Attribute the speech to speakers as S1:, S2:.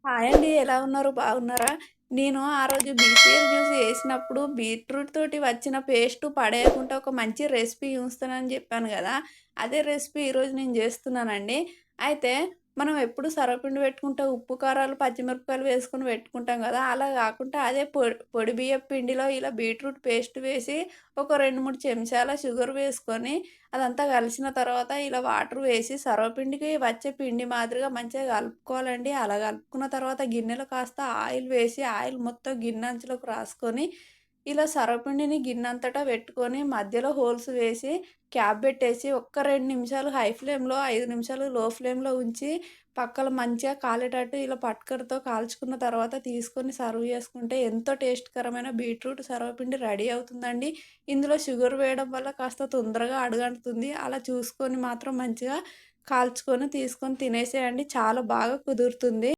S1: Hi అండి. ఎలా ఉన్నారు? బాగున్నారా? నేను ఆ రోజు బీసీఎల్ జ్యూస్ చేసినప్పుడు బీట్రూట్ తోటి వచ్చిన పేస్ట్ పడేయకుండా ఒక మంచి రెసిపీ చూస్తానని చెప్పాను గదా! అదే రెసిపీ ఈరోజు నేను చేస్తున్నానండి. అయితే మనం ఎప్పుడు సర్వపిండి పెట్టుకుంటే ఉప్పు, కారాలు, పచ్చిమిరపకాయలు వేసుకొని పెట్టుకుంటాం గదా! అలా గాకుండా అదే పొడి బియ్యపు పిండిలో ఇలా బీట్రూట్ పేస్ట్ వేసి ఒక 2, 3 చెంచాల షుగర్ వేసుకొని అదంతా కలిసిన తర్వాత ఇలా వాటర్ వేసి సర్వపిండికి వచ్చే పిండి మాదిరిగా మంచిగా కలుపుకోవాలండి. అలా కలుపుకున్న తర్వాత గిన్నెలో కాస్త ఆయిల్ వేసి, ఆయిల్ మొత్తం గిన్నె అంచులకు రాసుకొని, ఇలా సర్వపిండిని గిన్నంతటా పెట్టుకొని మధ్యలో హోల్స్ వేసి, క్యాప్ పెట్టేసి ఒక్క 2 నిమిషాలు హై ఫ్లేమ్‌లో, 5 నిమిషాలు లో ఫ్లేమ్‌లో ఉంచి, పక్కల మంచిగా కాలేటట్టు ఇలా పట్కరతో కాల్చుకున్న తర్వాత తీసుకొని సర్వ్ చేసుకుంటే ఎంతో టేస్ట్‌కరమైన బీట్రూట్ సర్వపిండి రెడీ అవుతుందండి. ఇందులో షుగర్ వేయడం వల్ల కాస్త తొందరగా అడుగంటుతుంది. అలా చూసుకొని మాత్రం మంచిగా కాల్చుకొని తీసుకొని తినేసేయండి. చాలా బాగా కుదురుతుంది.